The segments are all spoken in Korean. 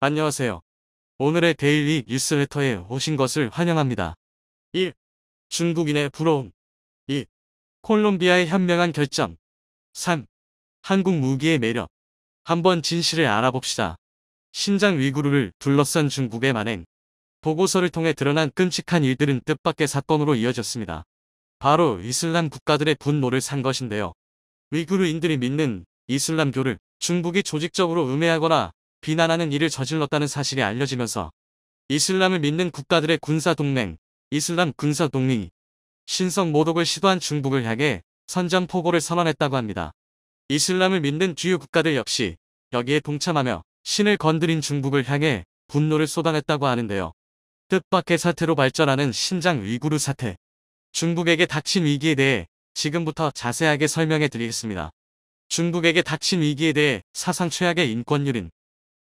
안녕하세요. 오늘의 데일리 뉴스레터에 오신 것을 환영합니다. 1. 중국인의 부러움. 2. 콜롬비아의 현명한 결정. 3. 한국 무기의 매력. 한번 진실을 알아봅시다. 신장 위구르를 둘러싼 중국의 만행. 보고서를 통해 드러난 끔찍한 일들은 뜻밖의 사건으로 이어졌습니다. 바로 이슬람 국가들의 분노를 산 것인데요. 위구르인들이 믿는 이슬람교를 중국이 조직적으로 음해하거나 비난하는 일을 저질렀다는 사실이 알려지면서 이슬람을 믿는 국가들의 군사동맹, 이슬람 군사동맹이 신성 모독을 시도한 중국을 향해 선전포고를 선언했다고 합니다. 이슬람을 믿는 주요 국가들 역시 여기에 동참하며 신을 건드린 중국을 향해 분노를 쏟아냈다고 하는데요. 뜻밖의 사태로 발전하는 신장 위구르 사태. 중국에게 닥친 위기에 대해 지금부터 자세하게 설명해 드리겠습니다. 중국에게 닥친 위기에 대해 사상 최악의 인권유린.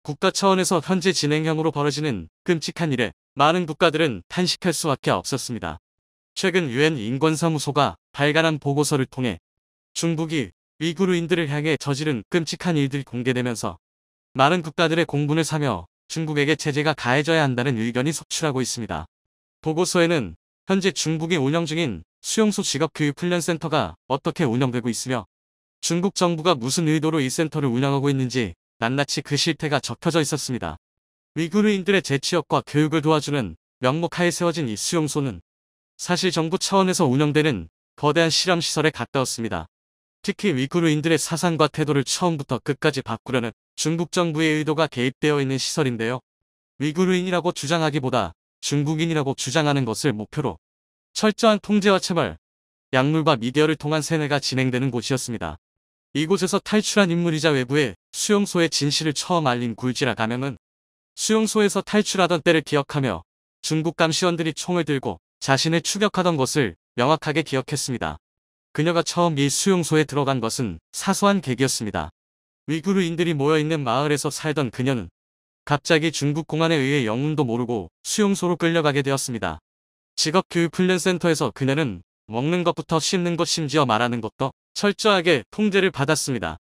국가 차원에서 현재 진행형으로 벌어지는 끔찍한 일에 많은 국가들은 탄식할 수밖에 없었습니다. 최근 유엔 인권사무소가 발간한 보고서를 통해 중국이 위구르인들을 향해 저지른 끔찍한 일들이 공개되면서 많은 국가들의 공분을 사며 중국에게 제재가 가해져야 한다는 의견이 속출하고 있습니다. 보고서에는 현재 중국이 운영 중인 수용소 직업교육훈련센터가 어떻게 운영되고 있으며 중국 정부가 무슨 의도로 이 센터를 운영하고 있는지 낱낱이 그 실태가 적혀져 있었습니다. 위구르인들의 재취업과 교육을 도와주는 명목하에 세워진 이 수용소는 사실 정부 차원에서 운영되는 거대한 실험시설에 가까웠습니다. 특히 위구르인들의 사상과 태도를 처음부터 끝까지 바꾸려는 중국 정부의 의도가 개입되어 있는 시설인데요. 위구르인이라고 주장하기보다 중국인이라고 주장하는 것을 목표로 철저한 통제와 체벌, 약물과 미디어를 통한 세뇌가 진행되는 곳이었습니다. 이곳에서 탈출한 인물이자 외부의 수용소의 진실을 처음 알린 굴지라 가명은 수용소에서 탈출하던 때를 기억하며 중국 감시원들이 총을 들고 자신을 추격하던 것을 명확하게 기억했습니다. 그녀가 처음 이 수용소에 들어간 것은 사소한 계기였습니다. 위구르인들이 모여있는 마을에서 살던 그녀는 갑자기 중국 공안에 의해 영문도 모르고 수용소로 끌려가게 되었습니다. 직업교육훈련센터에서 그녀는 먹는 것부터 씹는 것 심지어 말하는 것도 철저하게 통제를 받았습니다.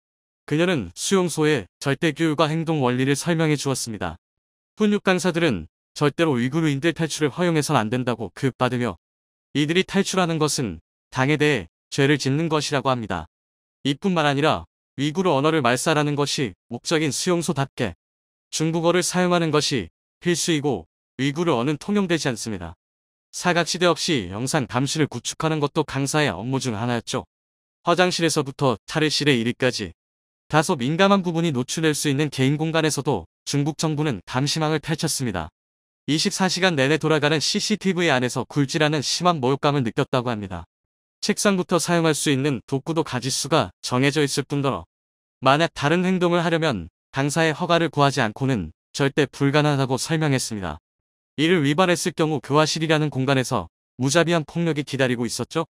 그녀는 수용소에 절대교육과 행동 원리를 설명해 주었습니다. 훈육 강사들은 절대로 위구르인들 탈출을 허용해선 안 된다고 교육받으며 이들이 탈출하는 것은 당에 대해 죄를 짓는 것이라고 합니다. 이뿐만 아니라 위구르 언어를 말살하는 것이 목적인 수용소답게 중국어를 사용하는 것이 필수이고 위구르 어는 통용되지 않습니다. 사각지대 없이 영상 감시를 구축하는 것도 강사의 업무 중 하나였죠. 화장실에서부터 탈의실에 이르기까지 다소 민감한 부분이 노출될 수 있는 개인 공간에서도 중국 정부는 감시망을 펼쳤습니다. 24시간 내내 돌아가는 CCTV 안에서 굴지라는 심한 모욕감을 느꼈다고 합니다. 책상부터 사용할 수 있는 도구도 가짓수가 정해져 있을 뿐더러 만약 다른 행동을 하려면 강사의 허가를 구하지 않고는 절대 불가능하다고 설명했습니다. 이를 위반했을 경우 교화실이라는 공간에서 무자비한 폭력이 기다리고 있었죠.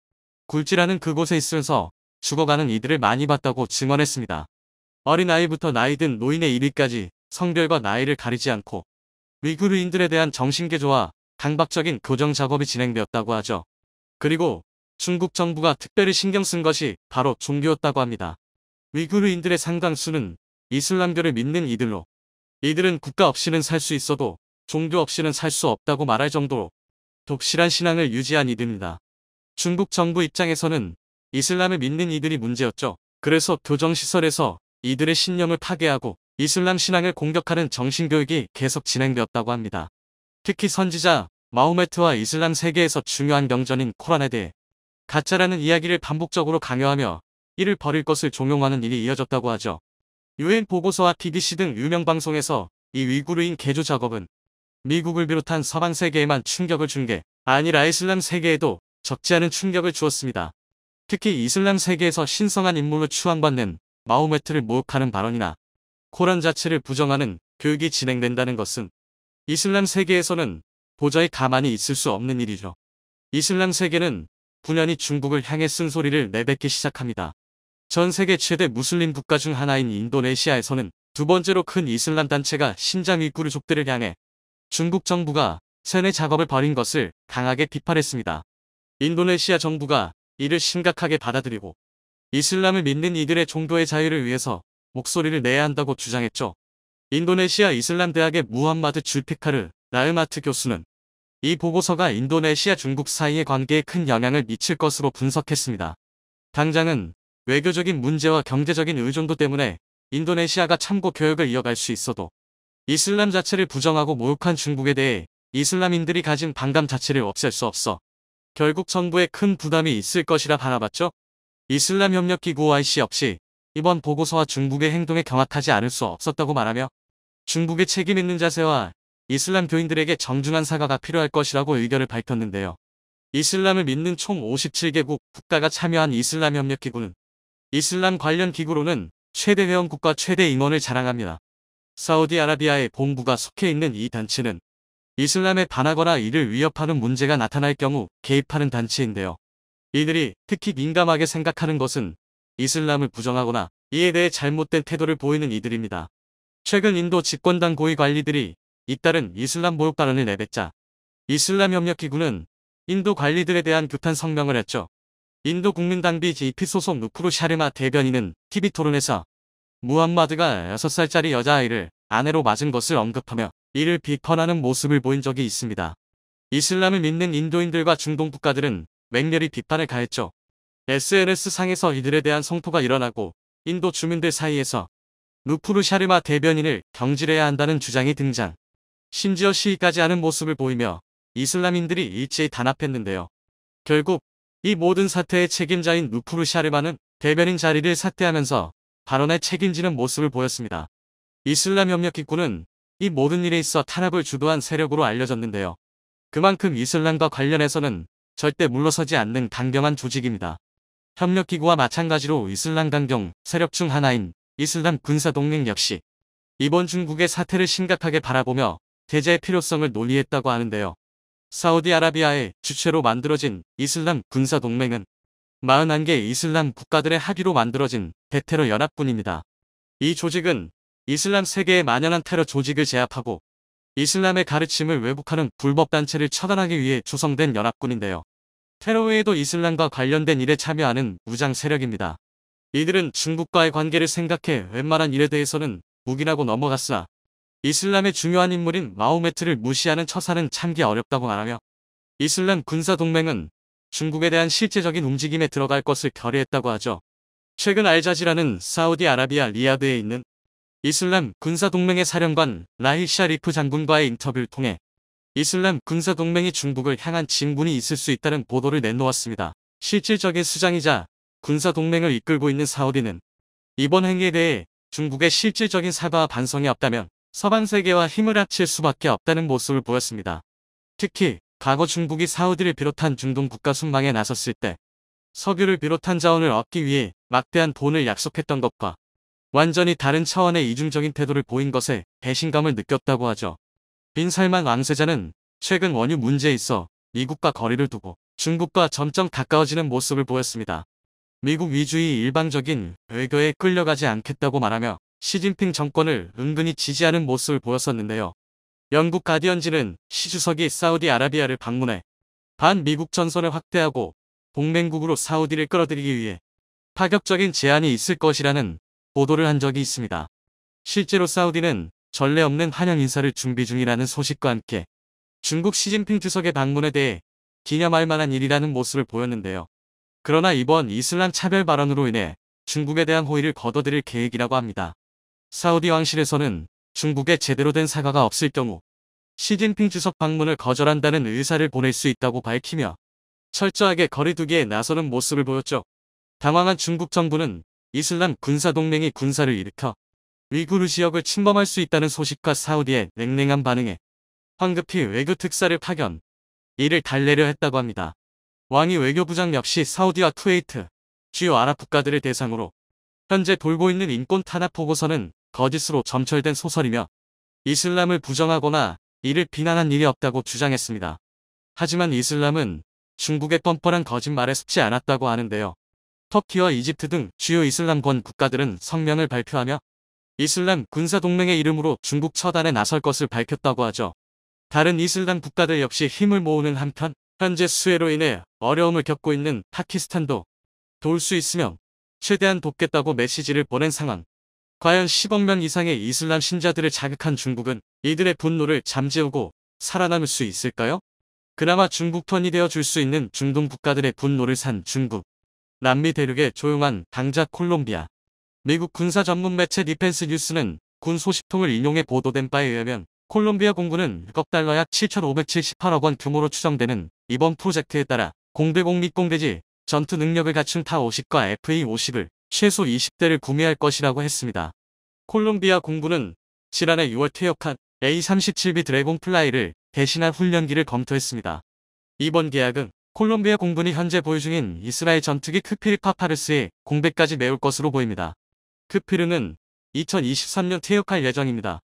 굴지라는 그곳에 있으면서 죽어가는 이들을 많이 봤다고 증언했습니다. 어린아이부터 나이든 노인의 이르기까지 성별과 나이를 가리지 않고 위구르인들에 대한 정신개조와 강박적인 교정 작업이 진행되었다고 하죠. 그리고 중국 정부가 특별히 신경 쓴 것이 바로 종교였다고 합니다. 위구르인들의 상당수는 이슬람교를 믿는 이들로 이들은 국가 없이는 살 수 있어도 종교 없이는 살 수 없다고 말할 정도로 독실한 신앙을 유지한 이들입니다. 중국 정부 입장에서는 이슬람을 믿는 이들이 문제였죠. 그래서 교정시설에서 이들의 신념을 파괴하고 이슬람 신앙을 공격하는 정신교육이 계속 진행되었다고 합니다. 특히 선지자 마호메트와 이슬람 세계에서 중요한 경전인 코란에 대해 가짜라는 이야기를 반복적으로 강요하며 이를 버릴 것을 종용하는 일이 이어졌다고 하죠. 유엔 보고서와 BBC 등 유명 방송에서 이 위구르인 개조 작업은 미국을 비롯한 서방 세계에만 충격을 준 게 아니라 이슬람 세계에도 적지 않은 충격을 주었습니다. 특히 이슬람 세계에서 신성한 인물로 추앙받는 마호메트를 모욕하는 발언이나 코란 자체를 부정하는 교육이 진행된다는 것은 이슬람 세계에서는 도저히 가만히 있을 수 없는 일이죠. 이슬람 세계는 분연히 중국을 향해 쓴소리를 내뱉기 시작합니다. 전 세계 최대 무슬림 국가 중 하나인 인도네시아에서는 두 번째로 큰 이슬람 단체가 신장 위구르족들을 향해 중국 정부가 세뇌 작업을 벌인 것을 강하게 비판했습니다. 인도네시아 정부가 이를 심각하게 받아들이고 이슬람을 믿는 이들의 종교의 자유를 위해서 목소리를 내야 한다고 주장했죠. 인도네시아 이슬람 대학의 무함마드 줄피카르 라흐마트 교수는 이 보고서가 인도네시아 중국 사이의 관계에 큰 영향을 미칠 것으로 분석했습니다. 당장은 외교적인 문제와 경제적인 의존도 때문에 인도네시아가 참고 교역을 이어갈 수 있어도 이슬람 자체를 부정하고 모욕한 중국에 대해 이슬람인들이 가진 반감 자체를 없앨 수 없어 결국 정부에 큰 부담이 있을 것이라 바라봤죠. 이슬람협력기구 OIC 역시 이번 보고서와 중국의 행동에 경악하지 않을 수 없었다고 말하며 중국의 책임 있는 자세와 이슬람 교인들에게 정중한 사과가 필요할 것이라고 의견을 밝혔는데요. 이슬람을 믿는 총 57개국 국가가 참여한 이슬람협력기구는 이슬람 관련 기구로는 최대 회원국과 최대 인원을 자랑합니다. 사우디아라비아의 본부가 속해 있는 이 단체는 이슬람에 반하거나 이를 위협하는 문제가 나타날 경우 개입하는 단체인데요. 이들이 특히 민감하게 생각하는 것은 이슬람을 부정하거나 이에 대해 잘못된 태도를 보이는 이들입니다. 최근 인도 집권당 고위 관리들이 잇따른 이슬람 모욕 발언을 내뱉자 이슬람협력기구는 인도 관리들에 대한 규탄 성명을 했죠. 인도 국민당비 JP 소속 누프루 샤르마 대변인은 TV 토론에서 무함마드가 6살짜리 여자아이를 아내로 맞은 것을 언급하며 이를 비판하는 모습을 보인 적이 있습니다. 이슬람을 믿는 인도인들과 중동 국가들은 맹렬히 비판을 가했죠. SNS상에서 이들에 대한 성토가 일어나고 인도 주민들 사이에서 누프루 샤르마 대변인을 경질해야 한다는 주장이 등장. 심지어 시위까지 하는 모습을 보이며 이슬람인들이 일제히 단합했는데요. 결국 이 모든 사태의 책임자인 누프루 샤르마는 대변인 자리를 사퇴하면서 발언에 책임지는 모습을 보였습니다. 이슬람협력기구는 이 모든 일에 있어 탄압을 주도한 세력으로 알려졌는데요. 그만큼 이슬람과 관련해서는 절대 물러서지 않는 강경한 조직입니다. 협력기구와 마찬가지로 이슬람 강경 세력 중 하나인 이슬람 군사동맹 역시 이번 중국의 사태를 심각하게 바라보며 제재의 필요성을 논의했다고 하는데요. 사우디아라비아의 주최로 만들어진 이슬람 군사동맹은 41개 이슬람 국가들의 합의로 만들어진 대테러 연합군입니다. 이 조직은 이슬람 세계에 만연한 테러 조직을 제압하고 이슬람의 가르침을 왜곡하는 불법단체를 처단하기 위해 조성된 연합군인데요. 테러 외에도 이슬람과 관련된 일에 참여하는 무장 세력입니다. 이들은 중국과의 관계를 생각해 웬만한 일에 대해서는 묵인하고 넘어갔으나 이슬람의 중요한 인물인 마호메트를 무시하는 처사는 참기 어렵다고 말하며 이슬람 군사동맹은 중국에 대한 실제적인 움직임에 들어갈 것을 결의했다고 하죠. 최근 알자지라는 사우디아라비아 리야드에 있는 이슬람 군사동맹의 사령관 라힐 샤리프 장군과의 인터뷰를 통해 이슬람 군사동맹이 중국을 향한 진군이 있을 수 있다는 보도를 내놓았습니다. 실질적인 수장이자 군사동맹을 이끌고 있는 사우디는 이번 행위에 대해 중국의 실질적인 사과와 반성이 없다면 서방 세계와 힘을 합칠 수밖에 없다는 모습을 보였습니다. 특히 과거 중국이 사우디를 비롯한 중동 국가 순방에 나섰을 때 석유를 비롯한 자원을 얻기 위해 막대한 돈을 약속했던 것과 완전히 다른 차원의 이중적인 태도를 보인 것에 배신감을 느꼈다고 하죠. 빈 살만 왕세자는 최근 원유 문제에 있어 미국과 거리를 두고 중국과 점점 가까워지는 모습을 보였습니다. 미국 위주의 일방적인 외교에 끌려가지 않겠다고 말하며 시진핑 정권을 은근히 지지하는 모습을 보였었는데요. 영국 가디언지는 시 주석이 사우디아라비아를 방문해 반미국 전선을 확대하고 동맹국으로 사우디를 끌어들이기 위해 파격적인 제안이 있을 것이라는 보도를 한 적이 있습니다. 실제로 사우디는 전례 없는 환영 인사를 준비 중이라는 소식과 함께 중국 시진핑 주석의 방문에 대해 기념할 만한 일이라는 모습을 보였는데요. 그러나 이번 이슬람 차별 발언으로 인해 중국에 대한 호의를 거둬들일 계획이라고 합니다. 사우디 왕실에서는 중국에 제대로 된 사과가 없을 경우 시진핑 주석 방문을 거절한다는 의사를 보낼 수 있다고 밝히며 철저하게 거리두기에 나서는 모습을 보였죠. 당황한 중국 정부는 이슬람 군사동맹이 군사를 일으켜 위구르 지역을 침범할 수 있다는 소식과 사우디의 냉랭한 반응에 황급히 외교 특사를 파견, 이를 달래려 했다고 합니다. 왕이 외교부장 역시 사우디와 쿠웨이트, 주요 아랍 국가들을 대상으로 현재 돌고 있는 인권 탄압 보고서는 거짓으로 점철된 소설이며 이슬람을 부정하거나 이를 비난한 일이 없다고 주장했습니다. 하지만 이슬람은 중국의 뻔뻔한 거짓말에 속지 않았다고 하는데요. 터키와 이집트 등 주요 이슬람권 국가들은 성명을 발표하며 이슬람 군사동맹의 이름으로 중국 처단에 나설 것을 밝혔다고 하죠. 다른 이슬람 국가들 역시 힘을 모으는 한편 현재 수해로 인해 어려움을 겪고 있는 파키스탄도 도울 수 있으면 최대한 돕겠다고 메시지를 보낸 상황. 과연 10억 명 이상의 이슬람 신자들을 자극한 중국은 이들의 분노를 잠재우고 살아남을 수 있을까요? 그나마 중국편이 되어 줄 수 있는 중동 국가들의 분노를 산 중국. 남미 대륙의 조용한 당자 콜롬비아. 미국 군사 전문 매체 디펜스 뉴스는 군 소식통을 인용해 보도된 바에 의하면 콜롬비아 공군은 6억 달러 약 7,578억 원 규모로 추정되는 이번 프로젝트에 따라 공대공 및 공대지 전투 능력을 갖춘 타-50과 FA-50을 최소 20대를 구매할 것이라고 했습니다. 콜롬비아 공군은 지난해 6월 퇴역한 A-37B 드래곤 플라이를 대신할 훈련기를 검토했습니다. 이번 계약은 콜롬비아 공군이 현재 보유 중인 이스라엘 전투기 크피르 파파르스의 공백까지 메울 것으로 보입니다. 크피르는 2023년 퇴역할 예정입니다.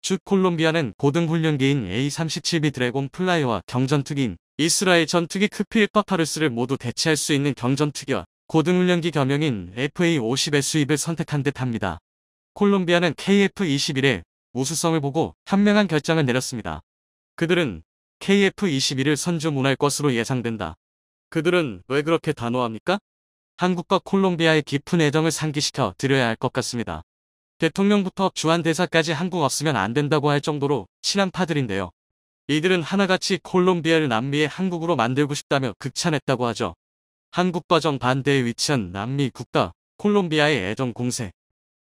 주 콜롬비아는 고등 훈련기인 A-37B 드래곤 플라이와 경전투기인 이스라엘 전투기 크피르 파파르스를 모두 대체할 수 있는 경전투기와 고등 훈련기 겸용인 FA-50의 수입을 선택한 듯합니다. 콜롬비아는 KF-21의 우수성을 보고 현명한 결정을 내렸습니다. 그들은 KF-21을 선주문할 것으로 예상된다. 그들은 왜 그렇게 단호합니까? 한국과 콜롬비아의 깊은 애정을 상기시켜 드려야 할 것 같습니다. 대통령부터 주한 대사까지 한국 없으면 안 된다고 할 정도로 친한 파들인데요. 이들은 하나같이 콜롬비아를 남미의 한국으로 만들고 싶다며 극찬했다고 하죠. 한국과 정반대에 위치한 남미 국가 콜롬비아의 애정 공세.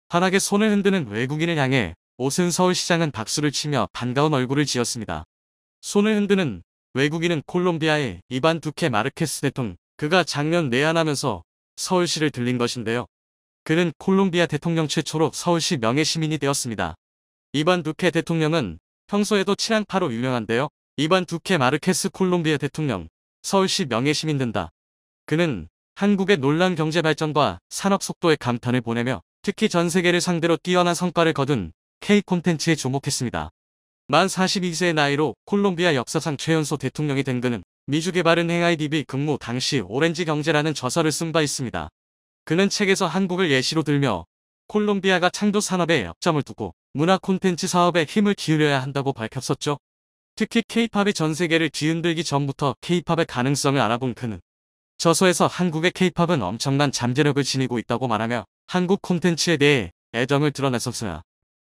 환하게 손을 흔드는 외국인을 향해 오슨 서울시장은 박수를 치며 반가운 얼굴을 지었습니다. 손을 흔드는 외국인은 콜롬비아의 이반 두케 마르케스 대통령. 그가 작년 내한하면서 서울시를 들린 것인데요. 그는 콜롬비아 대통령 최초로 서울시 명예시민이 되었습니다. 이반 두케 대통령은 평소에도 친한 파로 유명한데요. 이반 두케 마르케스 콜롬비아 대통령, 서울시 명예시민 된다. 그는 한국의 놀라운 경제 발전과 산업 속도에 감탄을 보내며 특히 전 세계를 상대로 뛰어난 성과를 거둔 K 콘텐츠에 주목했습니다. 만 42세의 나이로 콜롬비아 역사상 최연소 대통령이 된 그는 미주개발은행 IDB 근무 당시 오렌지 경제라는 저서를 쓴 바 있습니다. 그는 책에서 한국을 예시로 들며 콜롬비아가 창조 산업에 역점을 두고 문화 콘텐츠 사업에 힘을 기울여야 한다고 밝혔었죠. 특히 K-팝이 전 세계를 뒤흔들기 전부터 K-팝의 가능성을 알아본 그는 저서에서 한국의 K-팝은 엄청난 잠재력을 지니고 있다고 말하며 한국 콘텐츠에 대해 애정을 드러냈었으나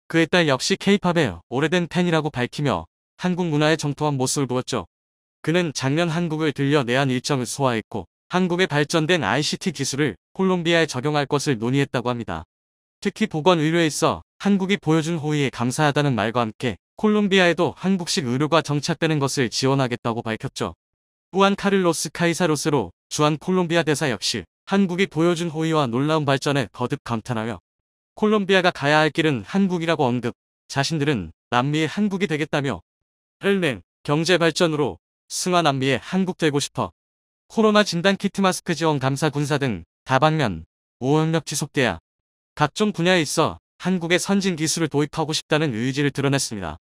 그의 딸 역시 K-팝의 오래된 팬이라고 밝히며 한국 문화의 정통한 모습을 보였죠. 그는 작년 한국을 들려 내한 일정을 소화했고 한국의 발전된 ICT 기술을 콜롬비아에 적용할 것을 논의했다고 합니다. 특히 보건의료에 있어 한국이 보여준 호의에 감사하다는 말과 함께 콜롬비아에도 한국식 의료가 정착되는 것을 지원하겠다고 밝혔죠. 후안 카를로스 카이사로스로 주한 콜롬비아 대사 역시 한국이 보여준 호의와 놀라운 발전에 거듭 감탄하며 콜롬비아가 가야 할 길은 한국이라고 언급, 자신들은 남미의 한국이 되겠다며 헬렌, 경제 발전으로 승화 남미의 한국 되고 싶어. 코로나 진단키트 마스크 지원 감사 군사 등 다방면 우원력 지속돼야 각종 분야에 있어 한국의 선진 기술을 도입하고 싶다는 의지를 드러냈습니다.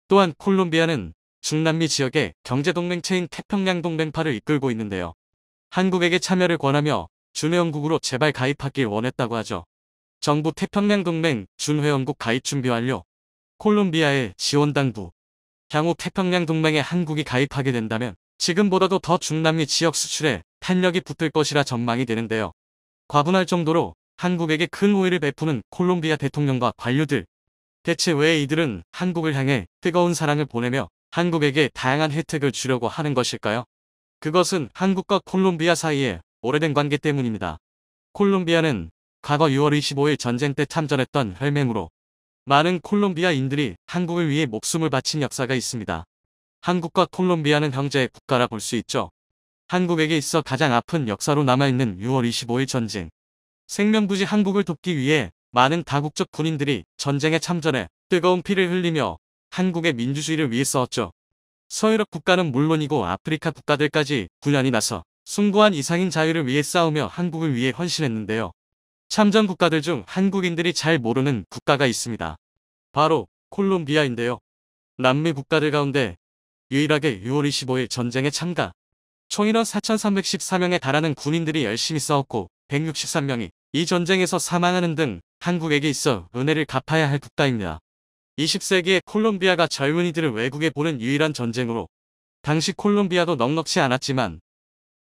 또한 콜롬비아는 중남미 지역의 경제동맹체인 태평양동맹파를 이끌고 있는데요. 한국에게 참여를 권하며 준회원국으로 제발 가입하길 원했다고 하죠. 정부 태평양동맹 준회원국 가입 준비 완료. 콜롬비아의 지원당부. 향후 태평양동맹에 한국이 가입하게 된다면 지금보다도 더 중남미 지역 수출에 탄력이 붙을 것이라 전망이 되는데요. 과분할 정도로 한국에게 큰 호의를 베푸는 콜롬비아 대통령과 관료들. 대체 왜 이들은 한국을 향해 뜨거운 사랑을 보내며 한국에게 다양한 혜택을 주려고 하는 것일까요? 그것은 한국과 콜롬비아 사이에 오래된 관계 때문입니다. 콜롬비아는 과거 6월 25일 전쟁 때 참전했던 혈맹으로 많은 콜롬비아인들이 한국을 위해 목숨을 바친 역사가 있습니다. 한국과 콜롬비아는 형제 국가라 볼 수 있죠. 한국에게 있어 가장 아픈 역사로 남아있는 6월 25일 전쟁. 생명부지 한국을 돕기 위해 많은 다국적 군인들이 전쟁에 참전해 뜨거운 피를 흘리며 한국의 민주주의를 위해 싸웠죠. 서유럽 국가는 물론이고 아프리카 국가들까지 군연이 나서 숭고한 이상인 자유를 위해 싸우며 한국을 위해 헌신했는데요. 참전 국가들 중 한국인들이 잘 모르는 국가가 있습니다. 바로 콜롬비아인데요. 남미 국가들 가운데 유일하게 6월 25일 전쟁에 참가. 총 인원 4,314명에 달하는 군인들이 열심히 싸웠고 163명이 이 전쟁에서 사망하는 등 한국에게 있어 은혜를 갚아야 할 국가입니다. 20세기에 콜롬비아가 젊은이들을 외국에 보낸 유일한 전쟁으로 당시 콜롬비아도 넉넉지 않았지만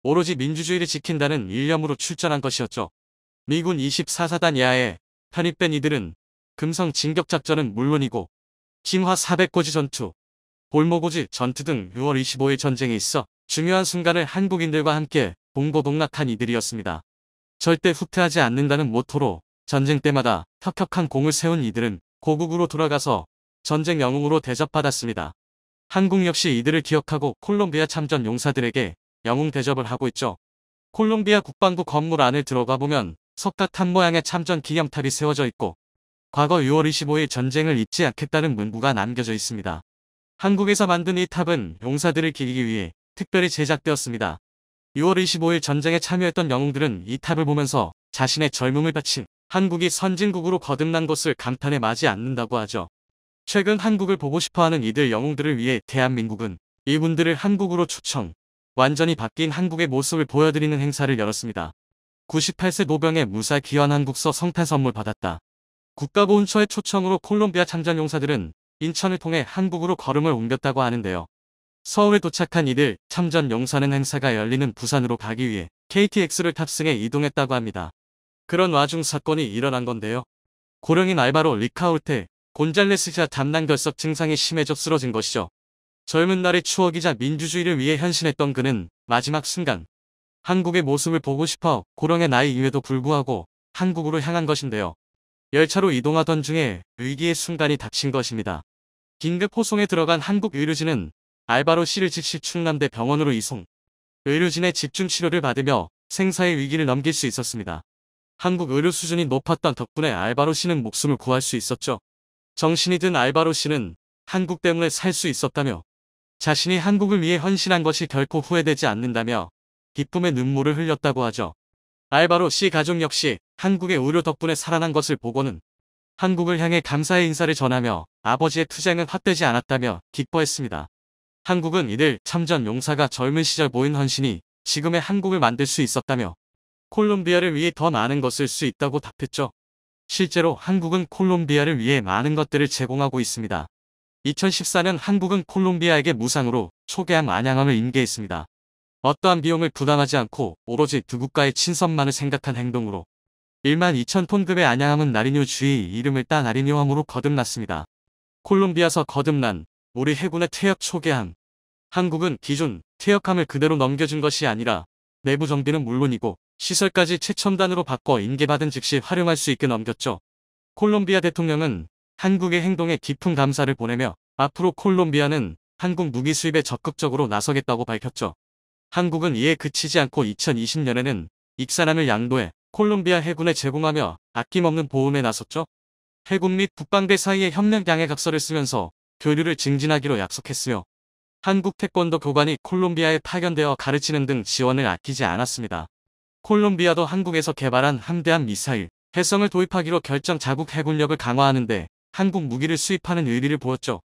오로지 민주주의를 지킨다는 일념으로 출전한 것이었죠. 미군 24사단 야에 편입된 이들은 금성 진격작전은 물론이고 진화 400고지 전투, 볼모고지 전투 등 6월 25일 전쟁에 있어 중요한 순간을 한국인들과 함께 동고동락한 이들이었습니다. 절대 후퇴하지 않는다는 모토로 전쟁 때마다 혁혁한 공을 세운 이들은 고국으로 돌아가서 전쟁 영웅으로 대접받았습니다. 한국 역시 이들을 기억하고 콜롬비아 참전 용사들에게 영웅 대접을 하고 있죠. 콜롬비아 국방부 건물 안을 들어가 보면 석가탑 모양의 참전 기념탑이 세워져 있고 과거 6월 25일 전쟁을 잊지 않겠다는 문구가 남겨져 있습니다. 한국에서 만든 이 탑은 용사들을 기리기 위해 특별히 제작되었습니다. 6월 25일 전쟁에 참여했던 영웅들은 이 탑을 보면서 자신의 젊음을 바친 한국이 선진국으로 거듭난 것을 감탄해 마지 않는다고 하죠. 최근 한국을 보고 싶어하는 이들 영웅들을 위해 대한민국은 이분들을 한국으로 초청, 완전히 바뀐 한국의 모습을 보여드리는 행사를 열었습니다. 98세 노병의 무사 귀환 한국서 성탄 선물 받았다. 국가보훈처의 초청으로 콜롬비아 참전 용사들은 인천을 통해 한국으로 걸음을 옮겼다고 하는데요. 서울에 도착한 이들 참전 용사는 행사가 열리는 부산으로 가기 위해 KTX를 탑승해 이동했다고 합니다. 그런 와중 사건이 일어난 건데요. 고령인 알바로 리카울테 곤잘레스가 담낭결석 증상이 심해져 쓰러진 것이죠. 젊은 날의 추억이자 민주주의를 위해 현신했던 그는 마지막 순간 한국의 모습을 보고 싶어 고령의 나이임에도 불구하고 한국으로 향한 것인데요. 열차로 이동하던 중에 위기의 순간이 닥친 것입니다. 긴급 호송에 들어간 한국 의료진은 알바로 씨를 즉시 충남대 병원으로 이송. 의료진의 집중 치료를 받으며 생사의 위기를 넘길 수 있었습니다. 한국 의료 수준이 높았던 덕분에 알바로 씨는 목숨을 구할 수 있었죠. 정신이 든 알바로 씨는 한국 때문에 살 수 있었다며 자신이 한국을 위해 헌신한 것이 결코 후회되지 않는다며 기쁨의 눈물을 흘렸다고 하죠. 알바로 씨 가족 역시 한국의 의료 덕분에 살아난 것을 보고는 한국을 향해 감사의 인사를 전하며 아버지의 투쟁은 헛되지 않았다며 기뻐했습니다. 한국은 이들 참전 용사가 젊은 시절 보인 헌신이 지금의 한국을 만들 수 있었다며 콜롬비아를 위해 더 많은 것을 수 있다고 답했죠. 실제로 한국은 콜롬비아를 위해 많은 것들을 제공하고 있습니다. 2014년 한국은 콜롬비아에게 무상으로 초계함 안양함을 인계했습니다. 어떠한 비용을 부담하지 않고 오로지 두 국가의 친선만을 생각한 행동으로 1만 2천 톤급의 안양함은 나리뇨 주의 이름을 딴 나리뇨함으로 거듭났습니다. 콜롬비아서 거듭난 우리 해군의 퇴역 초계함. 한국은 기존 퇴역함을 그대로 넘겨준 것이 아니라 내부 정비는 물론이고 시설까지 최첨단으로 바꿔 인계받은 즉시 활용할 수 있게 넘겼죠. 콜롬비아 대통령은 한국의 행동에 깊은 감사를 보내며 앞으로 콜롬비아는 한국 무기 수입에 적극적으로 나서겠다고 밝혔죠. 한국은 이에 그치지 않고 2020년에는 익산함을 양도해 콜롬비아 해군에 제공하며 아낌없는 보험에 나섰죠. 해군 및 국방대 사이의 협력 양해각서를 쓰면서 교류를 증진하기로 약속했으며 한국 태권도 교관이 콜롬비아에 파견되어 가르치는 등 지원을 아끼지 않았습니다. 콜롬비아도 한국에서 개발한 함대함 미사일, 해성을 도입하기로 결정 자국 해군력을 강화하는 데 한국 무기를 수입하는 의리를 보였죠.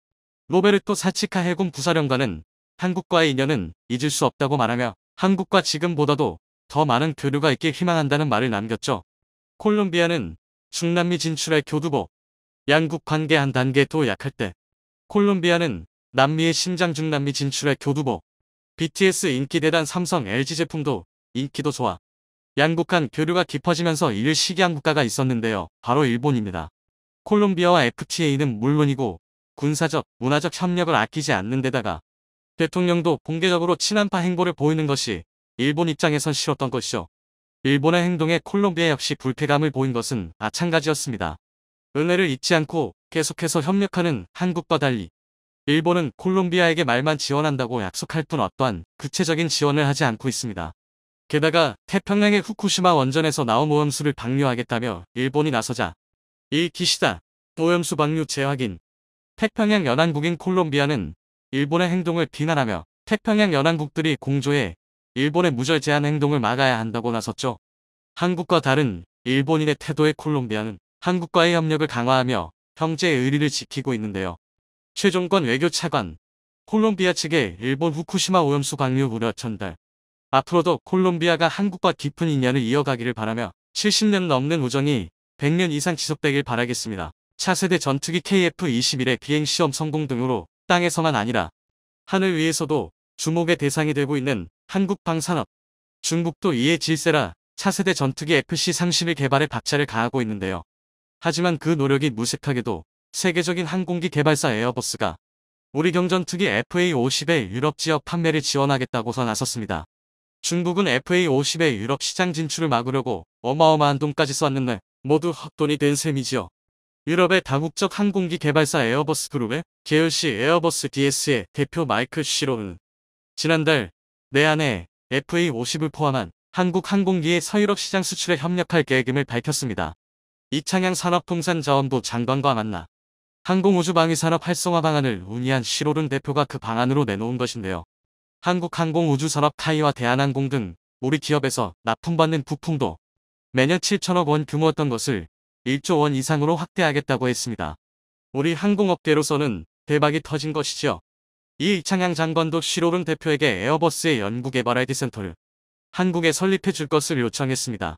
로베르토 사치카 해군 부사령관은 한국과의 인연은 잊을 수 없다고 말하며 한국과 지금보다도 더 많은 교류가 있길 희망한다는 말을 남겼죠. 콜롬비아는 중남미 진출의 교두보, 양국 관계 한 단계 더 약할 때 콜롬비아는 남미의 심장 중남미 진출의 교두보, BTS 인기대단 삼성 LG 제품도 인기도 좋아. 양국 간 교류가 깊어지면서 이를 시기한 국가가 있었는데요. 바로 일본입니다. 콜롬비아와 FTA는 물론이고 군사적, 문화적 협력을 아끼지 않는 데다가 대통령도 공개적으로 친한파 행보를 보이는 것이 일본 입장에선 싫었던 것이죠. 일본의 행동에 콜롬비아 역시 불쾌감을 보인 것은 마찬가지였습니다. 은혜를 잊지 않고 계속해서 협력하는 한국과 달리 일본은 콜롬비아에게 말만 지원한다고 약속할 뿐 어떠한 구체적인 지원을 하지 않고 있습니다. 게다가 태평양의 후쿠시마 원전에서 나온 오염수를 방류하겠다며 일본이 나서자 이 기시다 오염수 방류 재확인. 태평양 연안국인 콜롬비아는 일본의 행동을 비난하며 태평양 연안국들이 공조해 일본의 무절 제한 행동을 막아야 한다고 나섰죠. 한국과 다른 일본인의 태도의 콜롬비아는 한국과의 협력을 강화하며 형제의 의리를 지키고 있는데요. 최종권 외교차관 콜롬비아 측에 일본 후쿠시마 오염수 방류 우려 전달. 앞으로도 콜롬비아가 한국과 깊은 인연을 이어가기를 바라며 70년 넘는 우정이 100년 이상 지속되길 바라겠습니다. 차세대 전투기 KF-21의 비행시험 성공 등으로 땅에서만 아니라 하늘 위에서도 주목의 대상이 되고 있는 한국 방산업. 중국도 이에 질세라 차세대 전투기 FC-30일 개발에 박차를 가하고 있는데요. 하지만 그 노력이 무색하게도 세계적인 항공기 개발사 에어버스가 우리 경전투기 FA-50의 유럽 지역 판매를 지원하겠다고서 나섰습니다. 중국은 FA-50의 유럽 시장 진출을 막으려고 어마어마한 돈까지 썼는데 모두 헛돈이 된 셈이지요. 유럽의 다국적 항공기 개발사 에어버스 그룹의 계열시 에어버스 DS의 대표 마이클 시로는 지난달 내한에 FA-50을 포함한 한국 항공기의 서유럽 시장 수출에 협력할 계획임을 밝혔습니다. 이창양 산업통상자원부 장관과 만나 항공우주방위산업 활성화 방안을 논의한 시로른 대표가 그 방안으로 내놓은 것인데요. 한국항공우주산업 타이와 대한항공 등 우리 기업에서 납품받는 부품도 매년 7천억 원 규모였던 것을 1조 원 이상으로 확대하겠다고 했습니다. 우리 항공업계로서는 대박이 터진 것이죠. 이 이창양 장관도 시로른 대표에게 에어버스의 연구개발 아이디센터를 한국에 설립해 줄 것을 요청했습니다.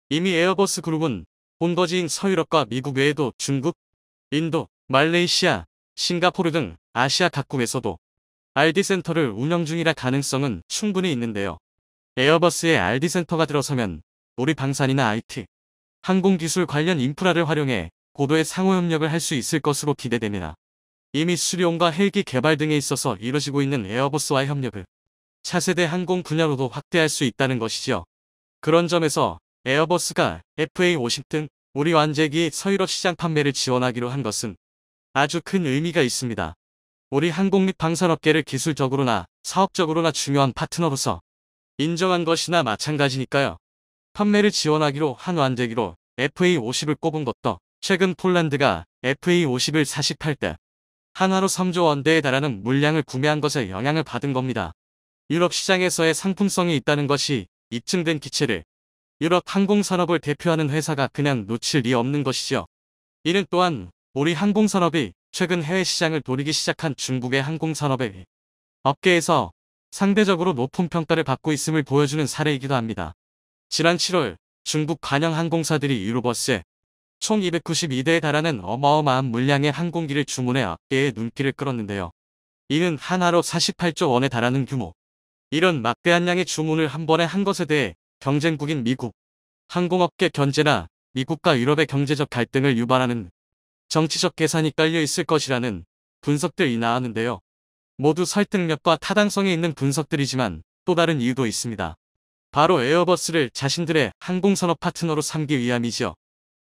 이미 에어버스 그룹은 본거지인 서유럽과 미국 외에도 중국, 인도, 말레이시아, 싱가포르 등 아시아 각국에서도 RD센터를 운영 중이라 가능성은 충분히 있는데요. 에어버스에 RD센터가 들어서면 우리 방산이나 IT, 항공기술 관련 인프라를 활용해 고도의 상호협력을 할 수 있을 것으로 기대됩니다. 이미 수료원과 헬기 개발 등에 있어서 이뤄지고 있는 에어버스와의 협력을 차세대 항공 분야로도 확대할 수 있다는 것이죠. 그런 점에서 에어버스가 FA-50 등 우리 완제기 서유럽 시장 판매를 지원하기로 한 것은 아주 큰 의미가 있습니다. 우리 항공 및 방산업계를 기술적으로나 사업적으로나 중요한 파트너로서 인정한 것이나 마찬가지니까요. 판매를 지원하기로 한 완제기로 FA-50을 꼽은 것도 최근 폴란드가 FA-50을 48대 한화로 3조 원대에 달하는 물량을 구매한 것에 영향을 받은 겁니다. 유럽 시장에서의 상품성이 있다는 것이 입증된 기체를 유럽 항공산업을 대표하는 회사가 그냥 놓칠 리 없는 것이죠. 이는 또한 우리 항공산업이 최근 해외 시장을 노리기 시작한 중국의 항공산업의 업계에서 상대적으로 높은 평가를 받고 있음을 보여주는 사례이기도 합니다. 지난 7월 중국 관영 항공사들이 유로버스에 총 292대에 달하는 어마어마한 물량의 항공기를 주문해 업계의 눈길을 끌었는데요. 이는 한화로 48조 원에 달하는 규모. 이런 막대한 양의 주문을 한 번에 한 것에 대해 경쟁국인 미국 항공업계 견제나 미국과 유럽의 경제적 갈등을 유발하는 정치적 계산이 깔려 있을 것이라는 분석들이 나왔는데요. 모두 설득력과 타당성이 있는 분석들이지만 또 다른 이유도 있습니다. 바로 에어버스를 자신들의 항공산업 파트너로 삼기 위함이죠.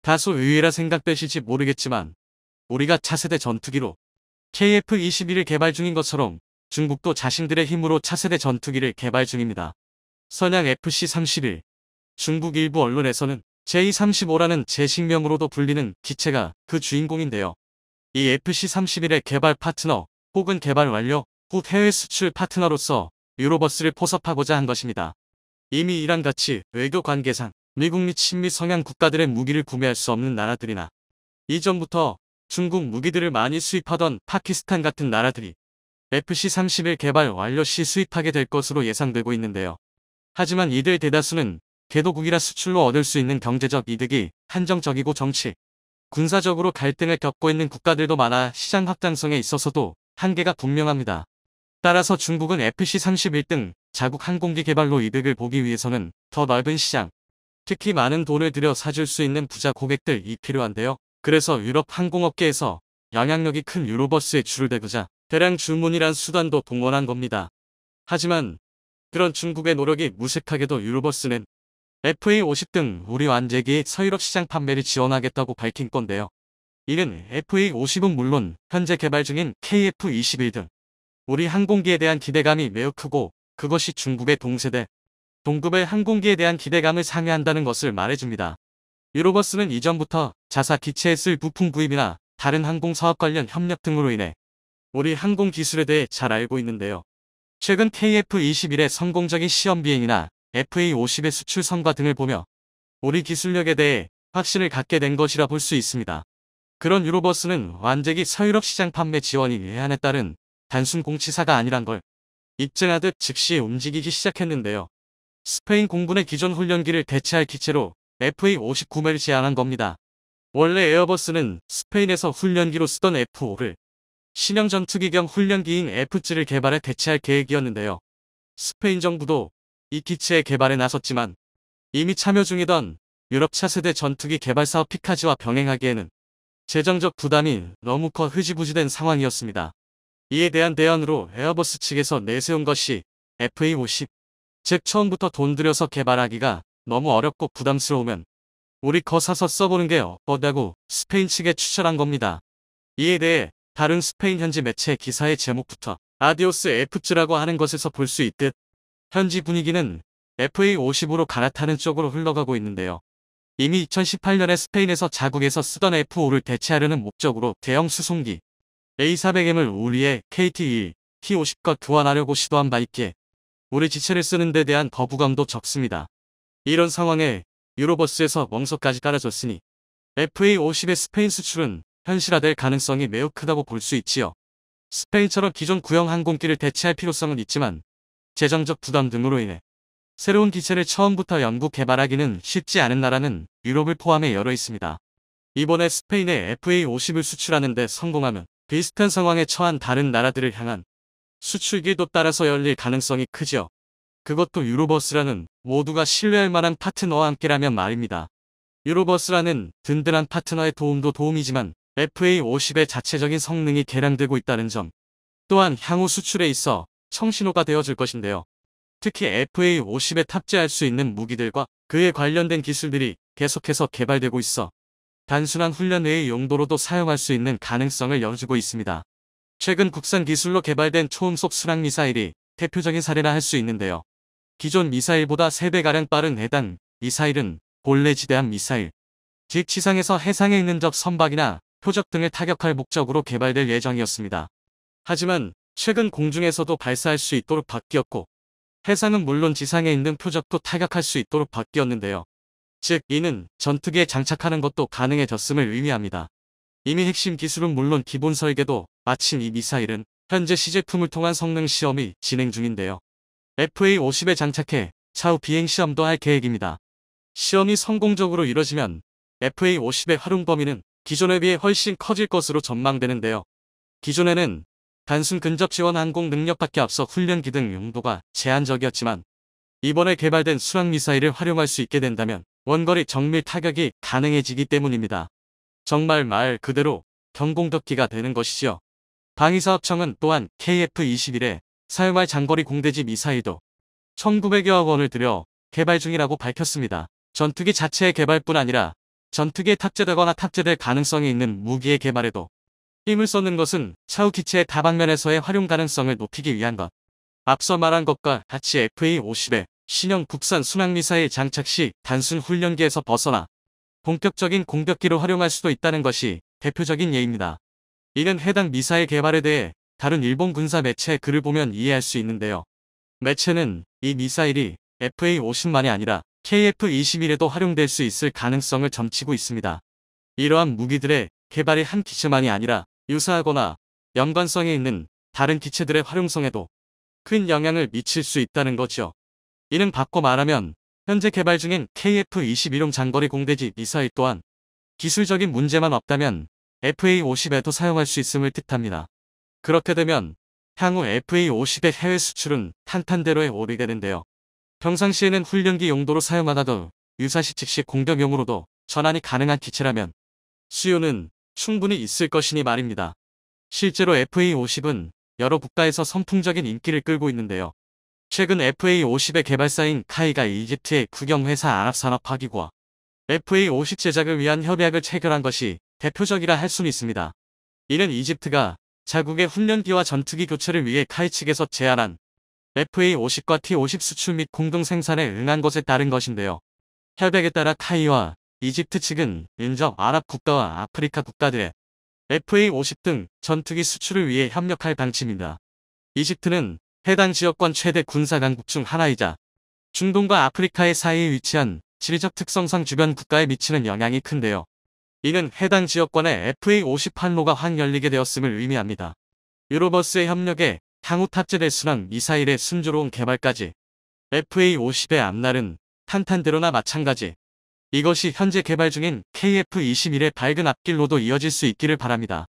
다소 의외라 생각되실지 모르겠지만 우리가 차세대 전투기로 KF-21을 개발 중인 것처럼 중국도 자신들의 힘으로 차세대 전투기를 개발 중입니다. 선양 FC-31 중국 일부 언론에서는 J-35라는 제식명으로도 불리는 기체가 그 주인공인데요. 이 FC-31의 개발 파트너 혹은 개발 완료 후 해외 수출 파트너로서 유로버스를 포섭하고자 한 것입니다. 이미 이란같이 외교 관계상 미국 및 친미 성향 국가들의 무기를 구매할 수 없는 나라들이나 이전부터 중국 무기들을 많이 수입하던 파키스탄 같은 나라들이 FC-31 개발 완료 시 수입하게 될 것으로 예상되고 있는데요. 하지만 이들 대다수는 개도국이라 수출로 얻을 수 있는 경제적 이득이 한정적이고 정치, 군사적으로 갈등을 겪고 있는 국가들도 많아 시장 확장성에 있어서도 한계가 분명합니다. 따라서 중국은 FC-31 등 자국 항공기 개발로 이득을 보기 위해서는 더 넓은 시장, 특히 많은 돈을 들여 사줄 수 있는 부자 고객들이 필요한데요. 그래서 유럽 항공업계에서 영향력이 큰 유로버스에 줄을 대고자 대량 주문이란 수단도 동원한 겁니다. 하지만 그런 중국의 노력이 무색하게도 유로버스는 FA-50 등 우리 완제기의 서유럽 시장 판매를 지원하겠다고 밝힌 건데요. 이는 FA-50은 물론 현재 개발 중인 KF-21 등 우리 항공기에 대한 기대감이 매우 크고 그것이 중국의 동세대, 동급의 항공기에 대한 기대감을 상회한다는 것을 말해줍니다. 유로버스는 이전부터 자사 기체에 쓸 부품 구입이나 다른 항공사업 관련 협력 등으로 인해 우리 항공 기술에 대해 잘 알고 있는데요. 최근 KF-21의 성공적인 시험 비행이나 FA-50의 수출 성과 등을 보며 우리 기술력에 대해 확신을 갖게 된 것이라 볼 수 있습니다. 그런 유로버스는 완제기 서유럽 시장 판매 지원이 예한에 따른 단순 공치사가 아니란 걸 입증하듯 즉시 움직이기 시작했는데요. 스페인 공군의 기존 훈련기를 대체할 기체로 FA-50 구매를 제안한 겁니다. 원래 에어버스는 스페인에서 훈련기로 쓰던 F5를 신형 전투기 겸 훈련기인 F7를 개발해 대체할 계획이었는데요. 스페인 정부도 이 기체의 개발에 나섰지만 이미 참여 중이던 유럽 차세대 전투기 개발 사업 피카지와 병행하기에는 재정적 부담이 너무 커 흐지부지된 상황이었습니다. 이에 대한 대안으로 에어버스 측에서 내세운 것이 FA50, 즉 처음부터 돈 들여서 개발하기가 너무 어렵고 부담스러우면 우리 거 사서 써보는 게 어떠냐고 스페인 측에 추천한 겁니다. 이에 대해 다른 스페인 현지 매체 기사의 제목부터 아디오스 F즈라고 하는 것에서 볼 수 있듯 현지 분위기는 FA50으로 갈아타는 쪽으로 흘러가고 있는데요. 이미 2018년에 스페인에서 자국에서 쓰던 F5를 대체하려는 목적으로 대형 수송기 A400M을 우리의 KT1, T50과 교환하려고 시도한 바 있기에 우리 지체를 쓰는 데 대한 거부감도 적습니다. 이런 상황에 유로버스에서 멍석까지 깔아줬으니 FA50의 스페인 수출은 현실화될 가능성이 매우 크다고 볼 수 있지요. 스페인처럼 기존 구형 항공기를 대체할 필요성은 있지만 재정적 부담 등으로 인해 새로운 기체를 처음부터 연구 개발하기는 쉽지 않은 나라는 유럽을 포함해 여러 있습니다. 이번에 스페인에 FA50을 수출하는 데 성공하면 비슷한 상황에 처한 다른 나라들을 향한 수출길도 따라서 열릴 가능성이 크죠. 그것도 유로버스라는 모두가 신뢰할 만한 파트너와 함께라면 말입니다. 유로버스라는 든든한 파트너의 도움도 도움이지만 FA50의 자체적인 성능이 개량되고 있다는 점 또한 향후 수출에 있어 청신호가 되어줄 것인데요. 특히 FA50에 탑재할 수 있는 무기들과 그에 관련된 기술들이 계속해서 개발되고 있어 단순한 훈련 외의 용도로도 사용할 수 있는 가능성을 열어주고 있습니다. 최근 국산 기술로 개발된 초음속 순항 미사일이 대표적인 사례라 할 수 있는데요. 기존 미사일보다 3배가량 빠른 해당 미사일은 본래 지대함 미사일, 즉 지상에서 해상에 있는 적 선박이나 표적 등을 타격할 목적으로 개발될 예정이었습니다. 하지만 최근 공중에서도 발사할 수 있도록 바뀌었고 해상은 물론 지상에 있는 표적도 타격할 수 있도록 바뀌었는데요. 즉 이는 전투기에 장착하는 것도 가능해졌음을 의미합니다. 이미 핵심 기술은 물론 기본 설계도 마침 이 미사일은 현재 시제품을 통한 성능 시험이 진행 중인데요. FA50에 장착해 차후 비행 시험도 할 계획입니다. 시험이 성공적으로 이뤄지면 FA50의 활용 범위는 기존에 비해 훨씬 커질 것으로 전망되는데요. 기존에는 단순 근접 지원 항공 능력밖에 앞서 훈련기 등 용도가 제한적이었지만 이번에 개발된 순항 미사일을 활용할 수 있게 된다면 원거리 정밀 타격이 가능해지기 때문입니다. 정말 말 그대로 경공격기가 되는 것이죠. 방위사업청은 또한 KF-21에 사용할 장거리 공대지 미사일도 1900여억 원을 들여 개발 중이라고 밝혔습니다. 전투기 자체의 개발뿐 아니라 전투기에 탑재되거나 탑재될 가능성이 있는 무기의 개발에도 힘을 쏟는 것은 차후 기체의 다방면에서의 활용 가능성을 높이기 위한 것. 앞서 말한 것과 같이 FA50에 신형 국산 순항미사일 장착 시 단순 훈련기에서 벗어나 본격적인 공격기로 활용할 수도 있다는 것이 대표적인 예입니다. 이는 해당 미사일 개발에 대해 다른 일본 군사 매체의 글을 보면 이해할 수 있는데요. 매체는 이 미사일이 FA50만이 아니라 KF-21에도 활용될 수 있을 가능성을 점치고 있습니다. 이러한 무기들의 개발이 한 기체만이 아니라 유사하거나 연관성이 있는 다른 기체들의 활용성에도 큰 영향을 미칠 수 있다는 거죠. 이는 바꿔 말하면 현재 개발 중인 KF-21용 장거리 공대지 미사일 또한 기술적인 문제만 없다면 FA50에도 사용할 수 있음을 뜻합니다. 그렇게 되면 향후 FA50의 해외 수출은 탄탄대로에 오르게 되는데요. 평상시에는 훈련기 용도로 사용하다도 유사시 즉시 공격용으로도 전환이 가능한 기체라면 수요는 충분히 있을 것이니 말입니다. 실제로 FA50은 여러 국가에서 선풍적인 인기를 끌고 있는데요. 최근 FA50의 개발사인 카이가 이집트의 국영회사 아랍산업화기구와 FA50 제작을 위한 협약을 체결한 것이 대표적이라 할 수는 있습니다. 이는 이집트가 자국의 훈련기와 전투기 교체를 위해 카이 측에서 제안한 FA50과 T50 수출 및 공동 생산에 응한 것에 따른 것인데요. 협약에 따라 카이와 이집트 측은 인접 아랍 국가와 아프리카 국가들의 FA50 등 전투기 수출을 위해 협력할 방침입니다. 이집트는 해당 지역권 최대 군사 강국 중 하나이자 중동과 아프리카의 사이에 위치한 지리적 특성상 주변 국가에 미치는 영향이 큰데요. 이는 해당 지역권에 FA50 판로가 확 열리게 되었음을 의미합니다. 유로버스의 협력에 향후 탑재될 순항 미사일의 순조로운 개발까지 FA50의 앞날은 탄탄대로나 마찬가지. 이것이 현재 개발 중인 KF-21의 밝은 앞길로도 이어질 수 있기를 바랍니다.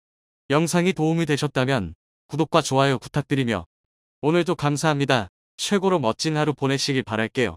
영상이 도움이 되셨다면 구독과 좋아요 부탁드리며 오늘도 감사합니다. 최고로 멋진 하루 보내시길 바랄게요.